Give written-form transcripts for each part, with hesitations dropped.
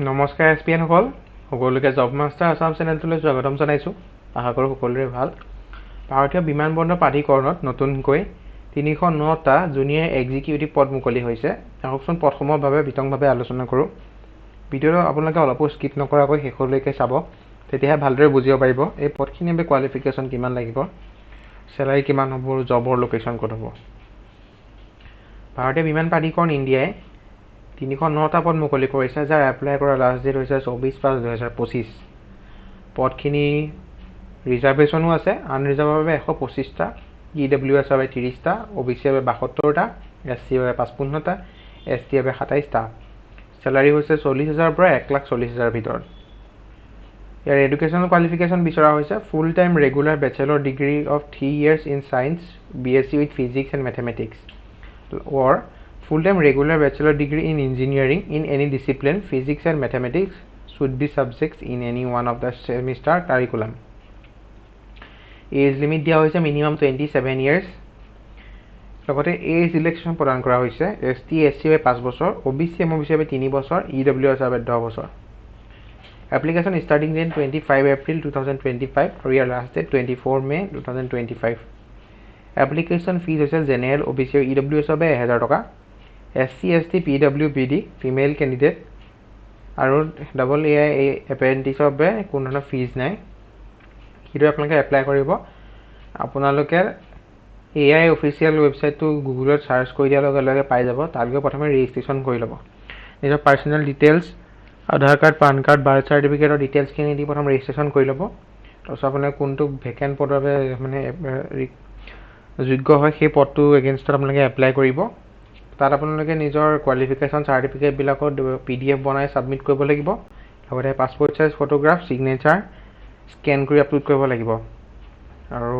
নমস্কাৰ এছপিএন সকল সকলোকে জব মাষ্টাৰ আসাম চেনেলটোলৈ স্বাগতম জনাইছোঁ। আশা কৰোঁ সকলোৰে ভাল। ভাৰতীয় বিমান বন্দৰ প্ৰাধিকৰণত নতুনকৈ ৩০৯টা জুনিয়ৰ এক্সিকিউটিভ পদ মুকলি হৈছে। আহকচোন পদসমূহৰ বাবে বিতংভাৱে আলোচনা কৰোঁ। ভিডিঅ'টো আপোনালোকে অলপো স্কিপ নকৰাকৈ শেষলৈকে চাব, তেতিয়াহে ভালদৰে বুজিব পাৰিব এই পদখিনিৰ বাবে কোৱালিফিকেশ্যন কিমান লাগিব, চেলাৰী কিমান হ'ব, জবৰ লোকেশ্যন ক'ত হ'ব। ভাৰতীয় বিমান প্ৰাধিকৰণ ইণ্ডিয়াই ৩০৯টা পদ মুকলি কৰিছে, যাৰ এপ্লাই কৰাৰ লাষ্ট ডেট হৈছে 24/5/2025। পদখিনি ৰিজাৰ্ভেশ্যনো আছে। আনৰিজাৰ্ভৰ বাবে 125টা, EWS বাবে 30টা, OBC বাবে 72টা, SC বাবে 55টা, ST বাবে 27টা। চেলাৰী হৈছে 40,000 পৰা 1,40,000 ভিতৰত। ইয়াৰ এডুকেশ্যনেল কোৱালিফিকেশ্যন বিচৰা হৈছে full time regular bachelor degree of 3 years in science, BSc with physics and mathematics, or full-time regular bachelor degree in engineering in any discipline, physics and mathematics should be subjects in any one of the semester curriculum. Age limit দিয়া হৈছে minimum 27 years. লগতে age election প্ৰদান কৰা হৈছে ST SC বাবে 5 বছৰ, OBC MOBC বাবে 3 বছৰ, EWS বাবে 10 বছৰ। Application starting date 25 April 2025 আৰু ইয়াৰ last date 24 May 2025. Application fees হৈছে জেনেৰেল, OBC আৰু EWS বাবে 1000 টকা। SC ST PWBD female candidate আৰু AA এপ্ৰেণ্টিছৰ বাবে কোনো ধৰণৰ ফিজ নাই। সেইটো আপোনালোকে এপ্লাই কৰিব। আপোনালোকে AI অফিচিয়েল ৱেবছাইটটো গুগলত চাৰ্চ কৰি দিয়াৰ লগে লগে পাই যাব। তাত গৈ প্ৰথমে ৰেজিষ্ট্ৰেশ্যন কৰি ল'ব। নিজৰ পাৰ্চনেল ডিটেইলছ, আধাৰ কাৰ্ড, পান কাৰ্ড, বাৰ্থ চাৰ্টিফিকেটৰ ডিটেইলছখিনি দি প্ৰথম ৰেজিষ্ট্ৰেশ্যন কৰি ল'ব। তাৰপিছত আপোনালোকে কোনটো ভেকেণ্ট পদৰ বাবে যোগ্য হয় সেই পদটো এগেইনষ্টত আপোনালোকে এপ্লাই কৰিব। তাত আপোনালোকে নিজৰ কোৱালিফিকেশ্যন চাৰ্টিফিকেটবিলাকত PDF বনাই ছাবমিট কৰিব লাগিব। লগতে passport size photograph, signature scan কৰি আপলোড কৰিব লাগিব। আৰু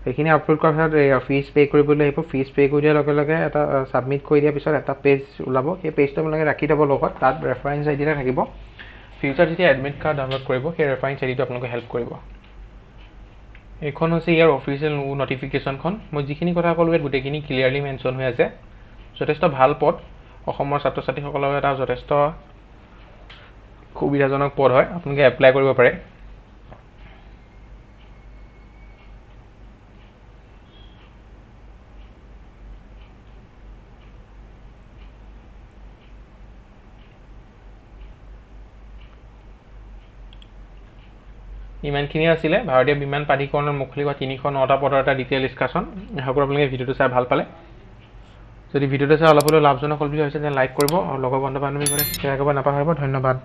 সেইখিনি আপলোড কৰাৰ পিছত ফিজ পে' কৰিবলৈ আহিব। ফিজ পে' কৰি দিয়াৰ লগে লগে এটা ছাবমিট কৰি দিয়াৰ পিছত এটা পেজ ওলাব। সেই পেজটো আপোনালোকে ৰাখি থ'ব লগত। তাত ৰেফাৰেঞ্চ ID এটা থাকিব। ফিউচাৰ যেতিয়া এডমিট কাৰ্ড ডাউনলোড কৰিব, সেই ৰেফাৰেঞ্চ IDটো আপোনালোকে হেল্প কৰিব। এইখন হৈছে ইয়াৰ অফিচিয়েল নটিফিকেশ্যনখন। মই যিখিনি কথা ক'লোঁ ইয়াত গোটেইখিনি ক্লিয়াৰলি মেনশ্যন হৈ আছে। যথেষ্ট ভাল পদ, অসমৰ ছাত্ৰ ছাত্ৰীসকলৰ এটা যথেষ্ট সুবিধাজনক পদ হয়। আপোনালোকে এপ্লাই কৰিব পাৰে। ইমানখিনিয়ে আছিলে ভাৰতীয় বিমান প্ৰাধিকৰণৰ মুকলি হোৱা ৩০৯টা পদৰ এটা ডিটেইল ডিছকাশ্যন। আশা কৰোঁ আপোনালোকে ভিডিঅ'টো চাই ভাল পালে। যদি ভিডিঅ'টো চাই অলপ হ'লেও লাভজনক হ'ল বুলি ভাবিছে তেন্তে লাইক কৰিব আৰু লগৰ বন্ধু বান্ধৱীৰ লগত শ্বেয়াৰ কৰিব নাপাহৰিব। ধন্যবাদ।